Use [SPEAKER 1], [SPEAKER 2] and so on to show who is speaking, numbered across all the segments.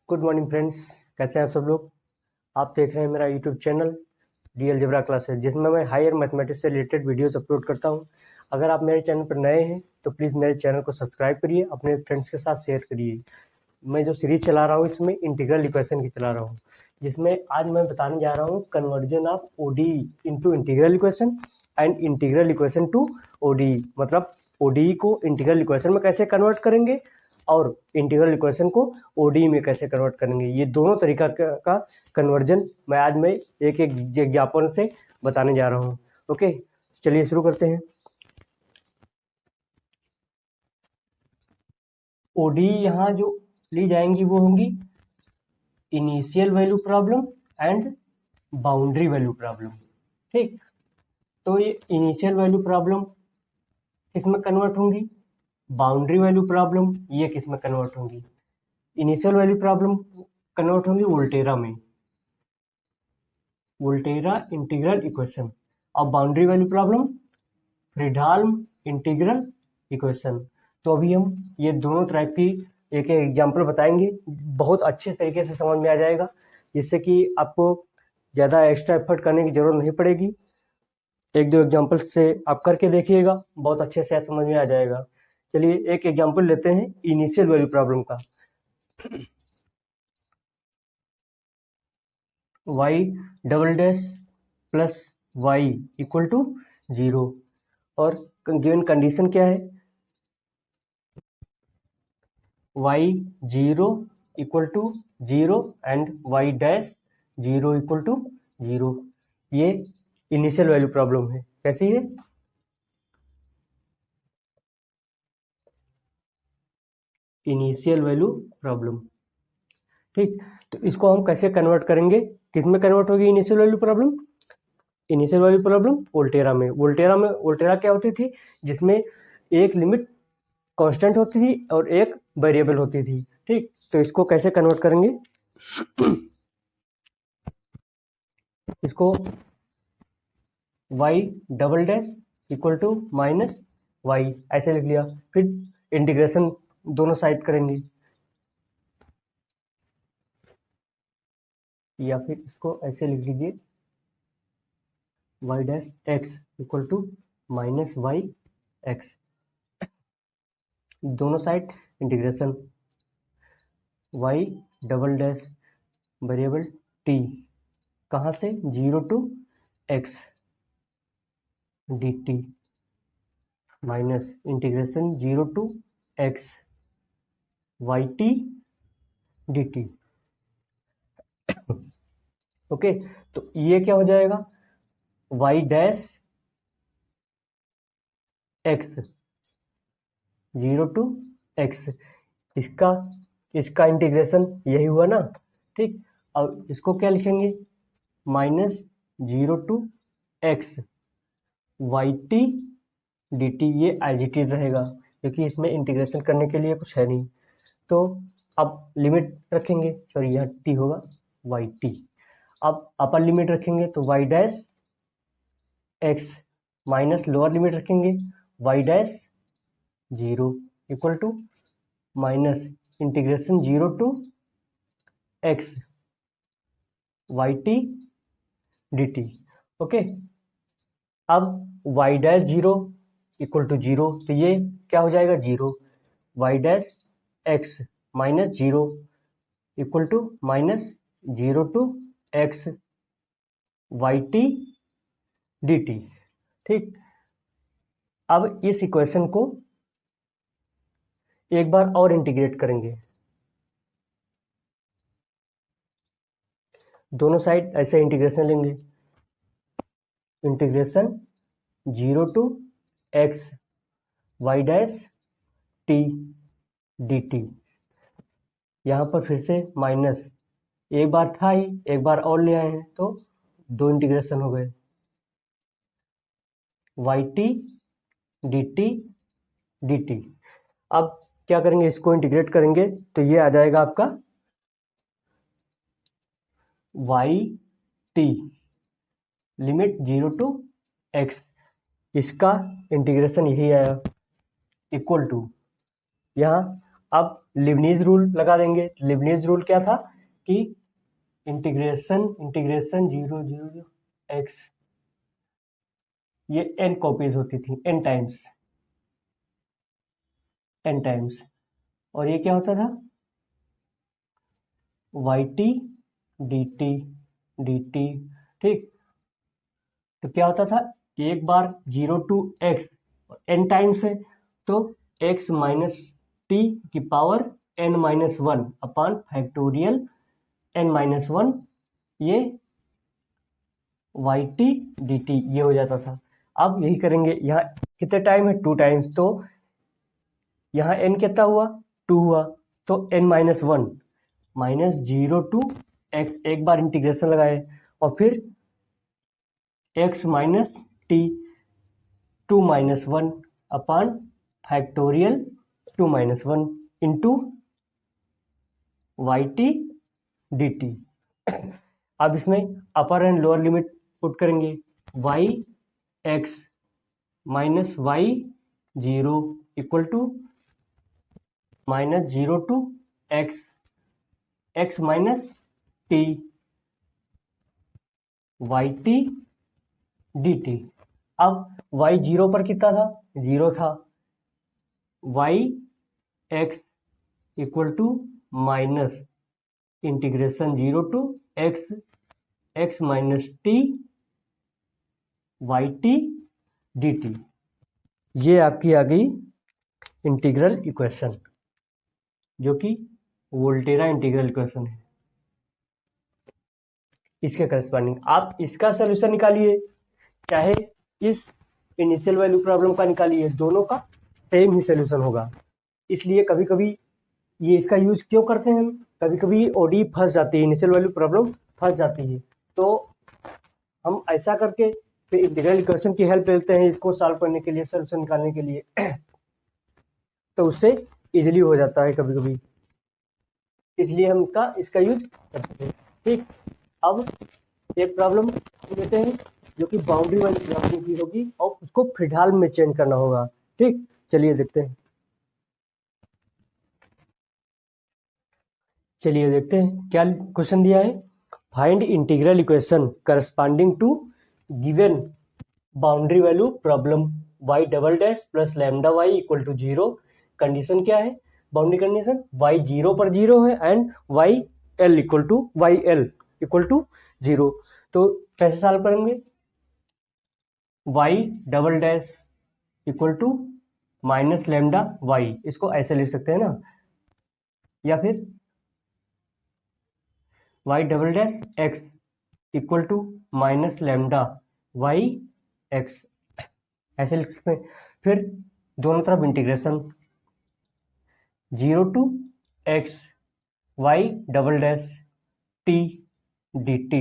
[SPEAKER 1] Good morning friends, कैसे हैं आप सब लोग। आप देख रहे हैं मेरा YouTube channel D algebra classes, जिसमें मैं हायर मैथमेटिक्स से रिलेटेड वीडियोस अपलोड करता हूं। अगर आप मेरे चैनल पर नए हैं तो प्लीज़ मेरे चैनल को सब्सक्राइब करिए, अपने फ्रेंड्स के साथ शेयर करिए। मैं जो सीरीज चला रहा हूँ इसमें इंटीग्रल इक्वेशन की चला रहा हूँ, जिसमें आज मैं बताने जा रहा हूँ conversion of ODE into integral equation and integral equation two ODE. मतलब ओडीई को इंटीग्रल इक्वेशन में कैसे कन्वर्ट करेंगे और इंटीग्रल इक्वेशन को ओडीई में कैसे कन्वर्ट करेंगे। ये दोनों तरीका का कन्वर्जन मैं एक एक एग्जाम्पल से बताने जा रहा हूँ। ओके, चलिए शुरू करते हैं। ओडीई यहाँ जो ली जाएंगी वो होंगी initial value problem and boundary value problem. ठीक, तो ये इनिशियल वैल्यू प्रॉब्लम किस में कन्वर्ट होंगी, बाउंड्री वैल्यू प्रॉब्लम ये किस में कन्वर्ट होंगी। इनिशियल वैल्यू प्रॉब्लम कन्वर्ट होंगी वोल्टेरा में, वोल्टेरा इंटीग्रल इक्वेशन, और boundary value problem Fredholm integral equation. तो अभी हम ये दोनों तरह की एक एग्जाम्पल बताएंगे, बहुत अच्छे तरीके से समझ में आ जाएगा, जिससे कि आपको ज़्यादा एक्स्ट्रा एफर्ट करने की ज़रूरत नहीं पड़ेगी। एक दो एग्जाम्पल से आप करके देखिएगा, बहुत अच्छे से समझ में आ जाएगा। चलिए एक एग्जाम्पल लेते हैं इनिशियल वैल्यू प्रॉब्लम का। y double dash plus Y equal to 0, और गिवन कंडीशन क्या है, y 0 equal to 0 and y dash 0 equal to 0। ये इनिशियल वैल्यू प्रॉब्लम है। कैसी है, इनिशियल वैल्यू प्रॉब्लम। ठीक, तो इसको हम कैसे कन्वर्ट करेंगे, किस में कन्वर्ट होगी initial value problem. Initial value problem Volterra में, वोल्टेरा क्या होती थी, जिसमें एक लिमिट कांस्टेंट होती थी और एक वेरिएबल होती थी। ठीक, तो इसको कैसे कन्वर्ट करेंगे, इसको y double dash equal to minus Y ऐसे लिख लिया, फिर इंटीग्रेशन दोनों साइड करेंगे, या फिर इसको ऐसे लिख लीजिए y dash x equal to minus y x, दोनों side integration y double dash variable t कहाँ से 0 to x dt minus integration 0 to x yt dt। Okay, तो ये क्या हो जाएगा, y dash x 0 to x, इसका इंटीग्रेशन यही हुआ ना। ठीक, अब इसको क्या लिखेंगे, minus 0 to x yt dt, ये एज इट इज रहेगा क्योंकि इसमें इंटीग्रेशन करने के लिए कुछ है नहीं। तो अब लिमिट रखेंगे, सॉरी यहाँ t होगा yt, अब अपर लिमिट रखेंगे तो y dash x minus lower limit रखेंगे y dash 0 equal to minus integration 0 to x yt dt। Okay, अब y डैश 0 इक्वल टू 0, तो ये क्या हो जाएगा 0, y dash x minus 0 equal to minus 0 to x yt dt। ठीक, अब इस इक्वेशन को एक बार और इंटीग्रेट करेंगे, दोनों साइड ऐसे इंटीग्रेशन लेंगे, integration 0 to x y dash t dt, यहाँ पर फिर से माइनस, एक बार था ही, एक बार और ले आए हैं तो दो इंटीग्रेशन हो गए, yt dt dt। अब क्या करेंगे, इसको इंटीग्रेट करेंगे तो ये आ जाएगा आपका yt लिमिट 0 टू x, इसका इंटीग्रेशन यही आया इक्वल टू, यहाँ अब लिबनीज रूल लगा देंगे। लिबनीज रूल क्या था कि इंटीग्रेशन 0 x, ये n कॉपीज होती थी, n टाइम्स, और ये क्या होता था yt dt, ठीक। तो क्या होता था, एक बार 0 to x n टाइम्स है तो x माइनस टी की power n minus one upon factorial n minus one, ये yt dt ये हो जाता था। अब यही करेंगे, यहाँ कितने टाइम है 2 टाइम्स, तो यहाँ n कितना हुआ 2 हुआ, तो n minus one minus 0 to x, एक बार इंटीग्रेशन लगाए, और फिर x minus T 2 minus one upon factorial 2 minus one into yt dt। अब इसमें upper and lower limit put करेंगे, y x minus y 0 equal to minus 0 to x minus t yt dt। अब y 0 पर कितना था, 0 था, y x equal to minus integration 0 to x minus t yt dt। ये आपकी आ गई integral equation, जो कि वोल्टेरा इंटीग्रल इक्वेशन है। इसके करस्पॉन्डिंग आप इसका सॉल्यूशन निकालिए, चाहे इस इनिशियल वैल्यू प्रॉब्लम का निकालिए, दोनों का सेम ही सॉल्यूशन होगा। इसलिए कभी कभी ये इसका यूज क्यों करते हैं हम, कभी कभी ओडी फंस जाती है, इनिशियल वैल्यू प्रॉब्लम फंस जाती है, तो हम ऐसा करके फिर इंटीग्रल इक्वेशन की हेल्प लेते हैं इसको सॉल्व करने के लिए, सॉल्यूशन निकालने के लिए, तो उससे इजीली हो जाता है कभी कभी, इसलिए हम इसका यूज करते हैं, ठीक। अब एक प्रॉब्लम लेते हैं जो कि बाउंड्री वाली प्रॉब्लम की होगी और उसको फिलहाल में चेंज करना होगा, ठीक। चलिए देखते हैं क्या क्वेश्चन दिया है। Find integral equation corresponding to given boundary value problem y double dash plus lambda y equal to 0। Condition क्या है, बाउंड्री कंडीशन y 0 पर 0 है एंड yl इक्वल टू 0। तो कैसे सॉल्व करेंगे, y double dash equal to minus lambda y, इसको ऐसे लिख सकते हैं ना, या फिर y double dash x equal to minus lambda y x, ऐसे लिख सकते हैं। फिर दोनों तरफ integration 0 to x y double dash t dt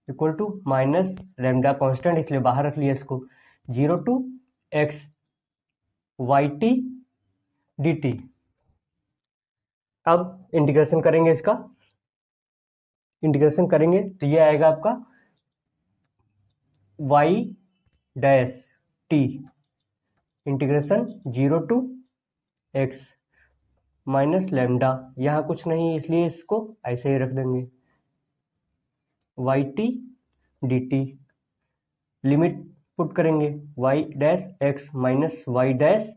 [SPEAKER 1] equal to minus lambda constant इसलिए बाहर रख लिया इसको, 0 टू x yt dt। अब इंटीग्रेशन करेंगे, इसका इंटीग्रेशन करेंगे तो ये आएगा आपका y dash t integration 0 to x minus lambda, यहाँ कुछ नहीं इसलिए इसको ऐसे ही रख देंगे, yt dt। लिमिट पुट करेंगे y dash x minus y dash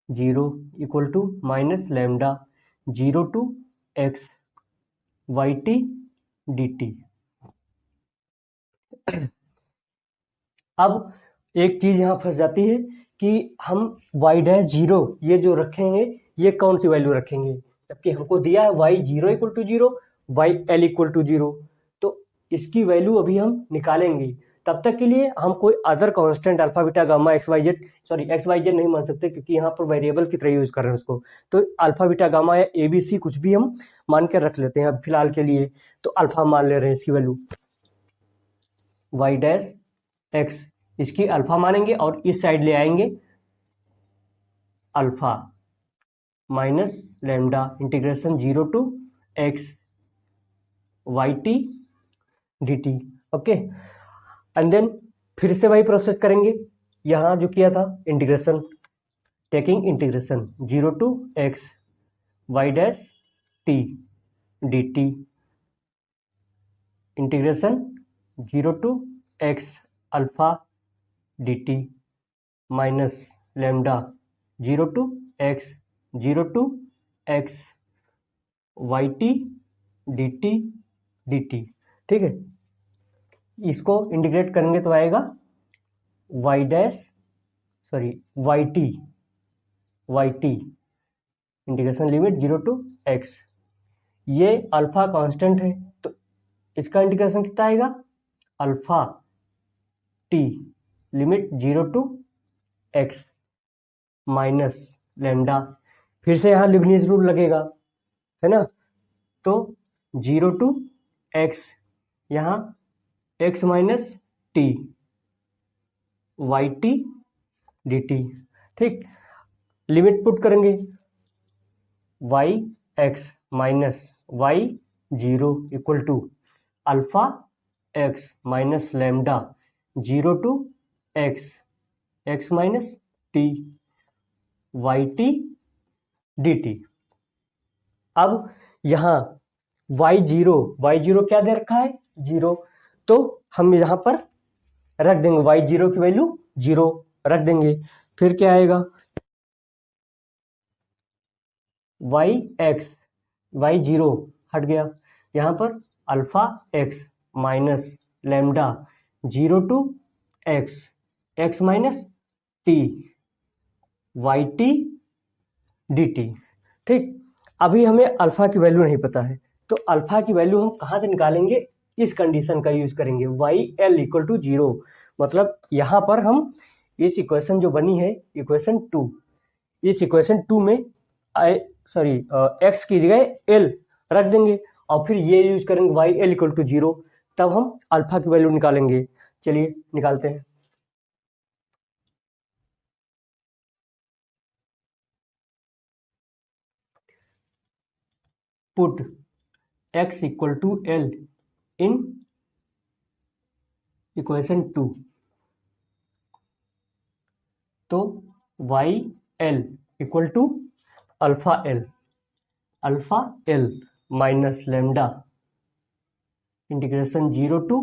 [SPEAKER 1] 0 equal to minus lambda 0 to x yt dt। अब एक चीज यहाँ फंस जाती है कि हम y डैश 0 ये जो रखेंगे ये कौन सी वैल्यू रखेंगे, जबकि हमको दिया है y 0 equal to 0 yl equal to 0, तो इसकी वैल्यू अभी हम निकालेंगे। तब तक के लिए हम कोई other constant alpha beta gamma x y z नहीं मान सकते, क्योंकि यहाँ पर वेरिएबल की तरह यूज कर रहे हैं उसको, तो अल्फा बीटा गामा या ABC कुछ भी हम मान के रख लेते हैं अब फिलहाल के लिए। तो अल्फा मान ले रहे हैं इसकी वैल्यू y डैश x, इसकी अल्फा मानेंगे और इस साइड ले आएंगे alpha minus lambda integration 0 to x yt dt, okay. And then फिर से वही प्रोसेस करेंगे, यहाँ जो किया था integration, taking integration 0 to x y dash t d t integration 0 to x alpha d t minus lambda 0 to x 0 to x y t d t. ठीक है, इसको इंटीग्रेट करेंगे तो आएगा y dash y t integration limit 0 to x. ये alpha constant है तो इसका इंटीग्रेशन कितना आएगा, alpha t limit 0 to x minus lambda, फिर से यहाँ लिबनीज रूल लगेगा, है ना। तो 0 टू एक्स, यहाँ x minus t y t d t. ठीक, लिमिट पुट करेंगे, y x minus y 0 equal to alpha x minus lambda 0 to x minus t y t d t. अब यहाँ y0 क्या दे रखा है, 0, तो हम यहाँ पर रख देंगे y0 की वैल्यू 0 रख देंगे। फिर क्या आएगा, y0 हट गया, यहाँ पर alpha x minus lambda 0 to x minus t y t d t. ठीक, अभी हमें अल्फा की वैल्यू नहीं पता है, तो अल्फा की वैल्यू हम कहाँ से निकालेंगे, इस कंडीशन का यूज करेंगे, वाई एल इक्वल टू 0। मतलब यहाँ पर हम इस इक्वेशन जो बनी है इक्वेशन 2, इस इक्वेशन 2 में एक्स की जगह एल रख देंगे और फिर ये यूज करेंगे वाई एल इक्वल टू 0, तब हम अल्फा की वैल्यू निकालेंगे। चलिए निकालते हैं। Put x equal to L in equation 2, तो y L equal to alpha L minus lambda integration 0 to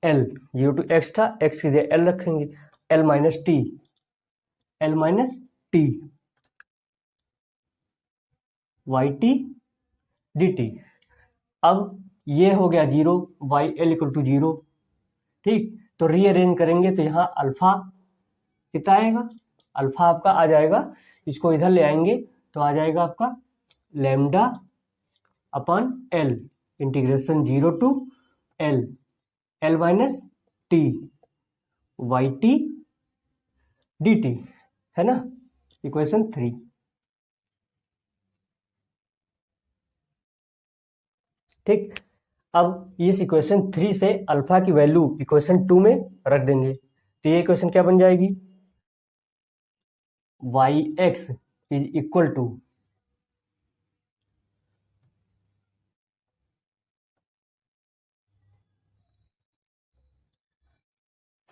[SPEAKER 1] x था, एक्स की जगह एल रखेंगे, L minus t y t d t. अब ये हो गया 0, वाई एल इक्वल टू 0। ठीक, तो रीअरेंज करेंगे तो यहाँ अल्फा कितना आएगा, अल्फा आपका आ जाएगा, इसको इधर ले आएंगे तो आ जाएगा आपका lambda upon l integration 0 to l minus t y t d t, है ना, इक्वेशन 3। ठीक, अब इस इक्वेशन 3 से अल्फा की वैल्यू इक्वेशन 2 में रख देंगे, तो ये इक्वेशन क्या बन जाएगी, y x is equal to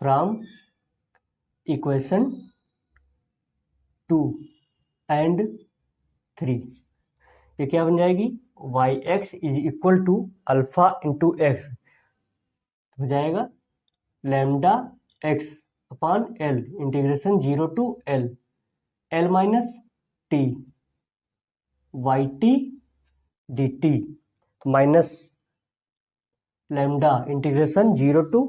[SPEAKER 1] from equation 2 and 3, ये क्या बन जाएगी, y x is equal to alpha into x, हो जाएगा lambda x upon l integration 0 to l minus t y t d t minus lambda integration 0 to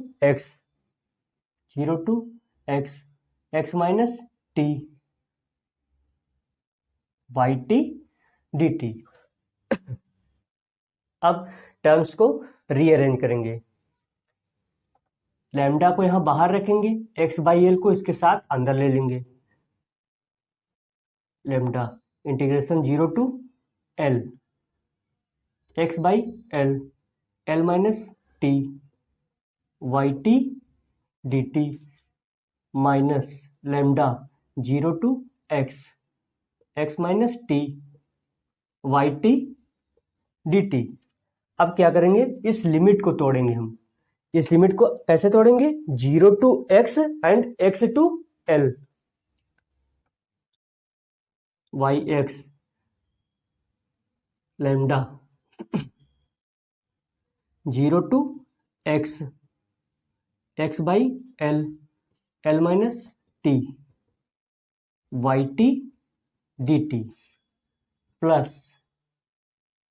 [SPEAKER 1] x minus t y t d t. अब terms को rearrange करेंगे, lambda को यहां बाहर रखेंगे, x by L को इसके साथ अंदर ले लेंगे, lambda integration 0 to l x by l minus t y t d t minus lambda 0 to x minus t y t d t. अब क्या करेंगे, इस लिमिट को तोड़ेंगे हम, इस लिमिट को कैसे तोड़ेंगे, 0 to x and x to l, y x lambda 0 to x by l minus t y t d t plus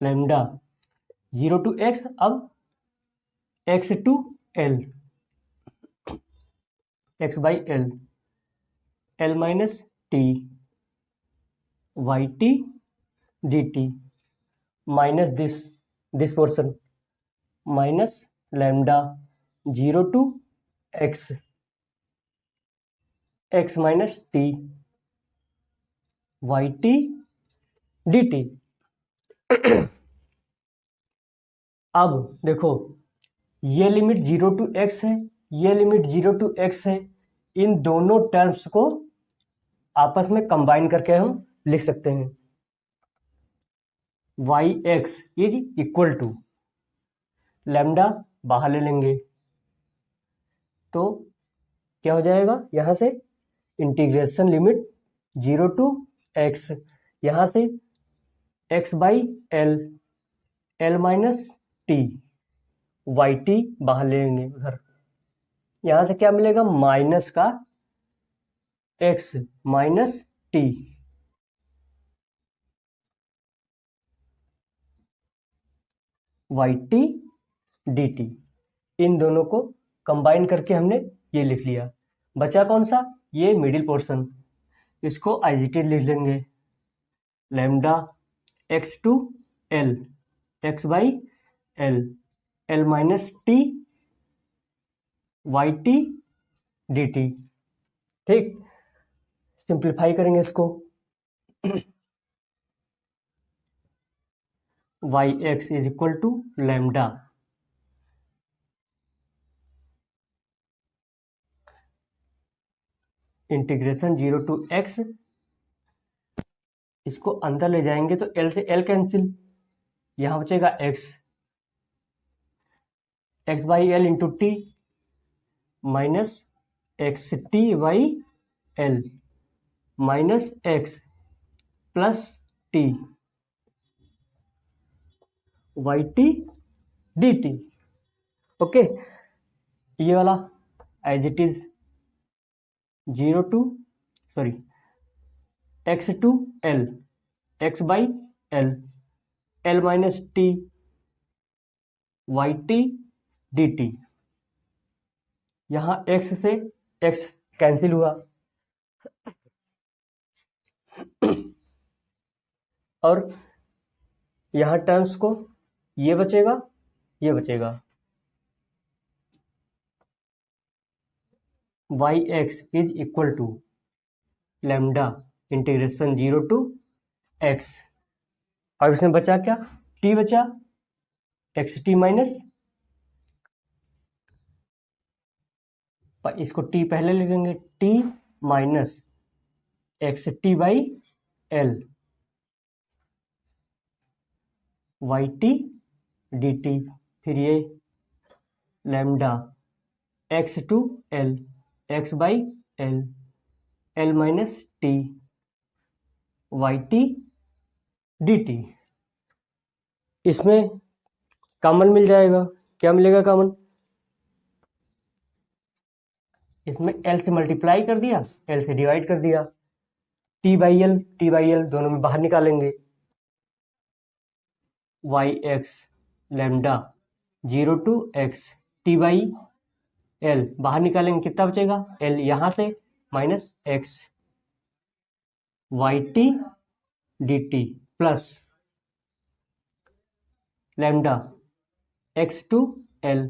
[SPEAKER 1] lambda 0 to x, अब x to l x by l minus t y t d t minus this portion minus lambda 0 to x minus t y t d t. अब देखो, ये limit 0 to x है, ये limit 0 to x है, इन दोनों terms को आपस में कंबाइन करके हम लिख सकते हैं yx is equal to lambda बाहर ले लेंगे तो क्या हो जाएगा, यहां से इंटीग्रेशन लिमिट 0 to x, यहां से x by l minus t y t बाहर ले लेंगे उधर, यहां से क्या मिलेगा, माइनस का x minus t y t d t, इन दोनों को कंबाइन करके हमने ये लिख लिया। बचा कौन सा, ये मिडिल पोर्शन, इसको एज इट इज लिख लेंगे lambda x to l x by l minus t y t d t. ठीक, सिंप्लीफाई करेंगे इसको y x is equal to lambda integration 0 to x, इसको अंदर ले जाएंगे तो l से l कैंसिल, यहां बचेगा x by l into t minus x t by l minus x plus t y t d t. Okay, ये वाला as it is 0 to x to l x by l minus t y t d t, यहां x से x cancel हुआ और यहां terms को ये बचेगा y x is equal to lambda integration 0 to x। अब इसमें बचा क्या, t बचा, एक्स टी माइनस, इसको t पहले लिख देंगे, t minus x t by l y t d t, फिर ये lambda x to l x by l minus t y t d t. इसमें कॉमन मिल जाएगा, क्या मिलेगा कॉमन, इसमें l से मल्टीप्लाई कर दिया, l से डिवाइड कर दिया, t बाई एल दोनों में बाहर निकालेंगे, y x lambda 0 to x t by l बाहर निकालेंगे, कितना बचेगा, l यहां से minus x y t d t plus lambda x to l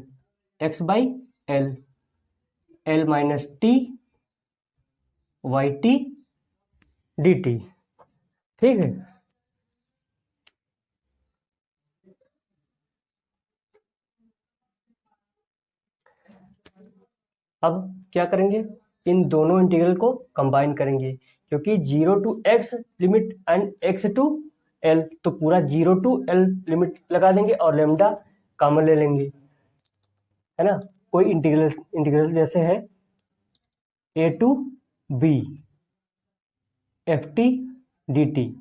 [SPEAKER 1] x by l minus t y t d t. ठीक है, अब क्या करेंगे, इन दोनों इंटीग्रल को कंबाइन करेंगे, क्योंकि 0 to x limit and x to l, तो पूरा 0 to l लिमिट लगा देंगे और लैम्डा कॉमन ले लेंगे, है ना। कोई इंटीग्रल जैसे है a to b F T d T,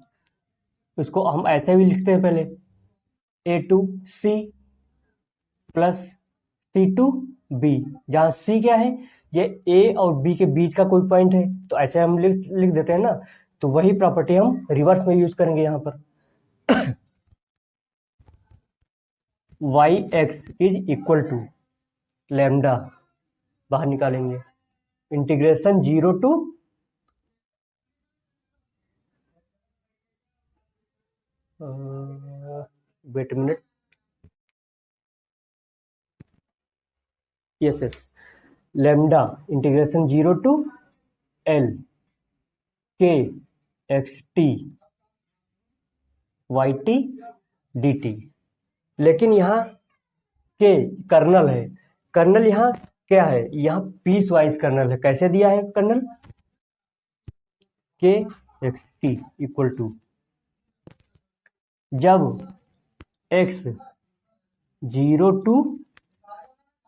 [SPEAKER 1] उसको हम ऐसे भी लिखते हैं पहले A2C प्लस C2B, जहाँ C क्या है, ये A और B के बीच का कोई पॉइंट है, तो ऐसे हम लिख देते हैं ना, तो वही प्रॉपर्टी हम रिवर्स में यूज करेंगे यहाँ पर। yx is equal to lambda, बाहर निकालेंगे, integration 0 to wait minute, yes lambda integration 0 to L K x t y t dt। लेकिन यहाँ के कर्नल है, कर्नल यहाँ क्या है, यहाँ पीस वाइज कर्नल है। कैसे दिया है कर्नल, के एक्स टी इक्वल टू, जब x 0 टू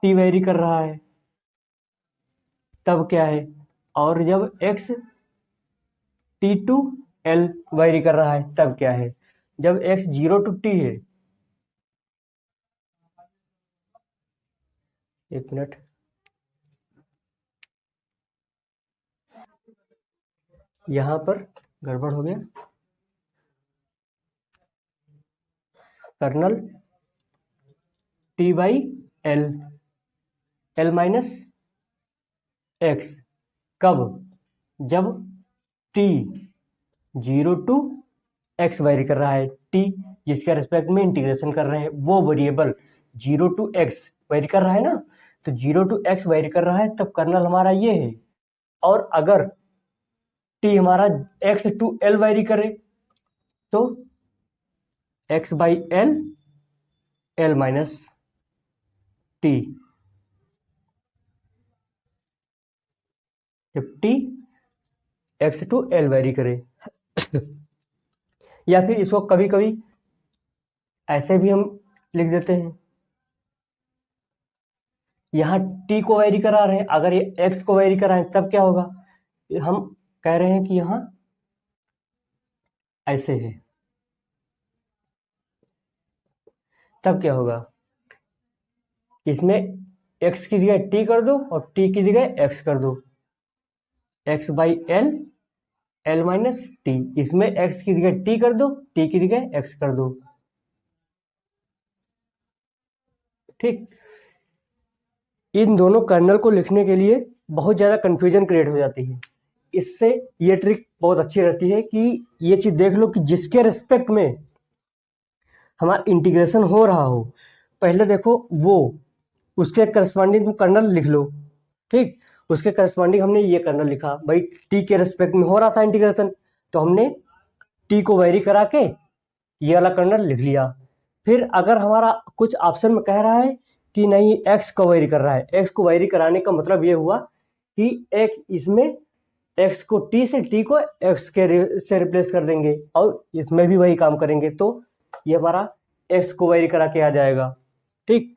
[SPEAKER 1] t वेरी कर रहा है तब क्या है, और जब x t to l vary कर रहा है तब क्या है। जब x 0 टू t है, एक मिनट, यहां पर गड़बड़ हो गया, kernel t by l, l minus x, कब, जब t 0 टू x वेरी कर रहा है, t जिसके रेस्पेक्ट में इंटीग्रेशन कर रहे हैं वो वेरिएबल 0 टू x वेरी कर रहा है ना, तो 0 टू x वेरी कर रहा है तब कर्नल हमारा ये है। और अगर t हमारा x टू l वेरी करे तो x by l, l minus t, जब t x to l vary करे। या फिर इसको कभी कभी ऐसे भी हम लिख देते हैं, यहाँ t को वेरी करा रहे हैं, अगर ये x को वेरी करा है तब क्या होगा, हम कह रहे हैं कि यहाँ ऐसे है, तब क्या होगा, इसमें x की जगह t कर दो और t की जगह x कर दो, x by l, l minus T, इसमें x की जगह t कर दो, t की जगह x कर दो, ठीक। इन दोनों कर्नल को लिखने के लिए बहुत ज़्यादा कंफ्यूजन क्रिएट हो जाती है, इससे ये ट्रिक बहुत अच्छी रहती है कि ये चीज़ देख लो कि जिसके रिस्पेक्ट में हमारा इंटीग्रेशन हो रहा हो, पहले देखो वो उसके करस्पॉन्डिंग कर्नल लिख लो, ठीक। उसके करस्पॉन्डिंग हमने ये कर्नल लिखा, भाई टी के रिस्पेक्ट में हो रहा था इंटीग्रेशन, तो हमने टी को वेरी करा के ये वाला कर्नल लिख लिया। फिर अगर हमारा कुछ ऑप्शन में कह रहा है कि नहीं x को वेरी कर रहा है, x को वेरी कराने का मतलब ये हुआ कि x इसमें x को t से, t को x के से रिप्लेस कर देंगे और इसमें भी वही काम करेंगे, तो ये हमारा x को वेरी करा के आ जाएगा, ठीक।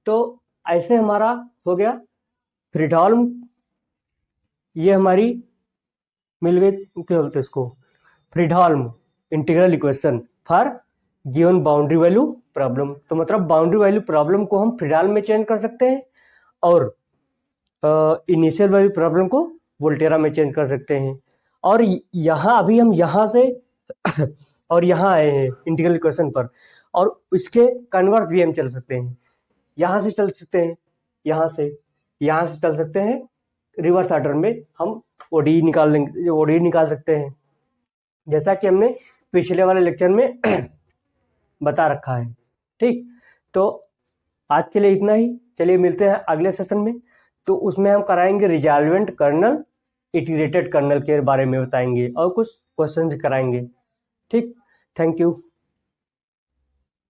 [SPEAKER 1] तो ऐसे हमारा हो गया फ्रीडॉल्म, ये हमारी मिल गई, क्या बोलते हैं इसको, Fredholm integral equation for given boundary value problem. तो मतलब बाउंड्री वैल्यू प्रॉब्लम को हम फ्रीडॉल्म में चेंज कर सकते हैं और इनिशियल वैल्यू प्रॉब्लम को वोल्टेरा में चेंज कर सकते हैं। और यहाँ अभी हम यहाँ से और यहाँ आए हैं इंटीग्रल इक्वेशन पर, और इसके कन्वर्स भी हम चल सकते हैं, यहाँ से चल सकते हैं, यहाँ से चल सकते हैं, रिवर्स ऑर्डर में हम ओडी निकाल लेंगे, ओडी निकाल सकते हैं, जैसा कि हमने पिछले वाले लेक्चर में बता रखा है, ठीक। तो आज के लिए इतना ही, चलिए मिलते हैं अगले सेशन में, तो उसमें हम कराएंगे रिजॉल्वेंट कर्नल, इटीग्रेटेड कर्नल के बारे में बताएंगे और कुछ क्वेश्चन कराएंगे, ठीक। Thank you.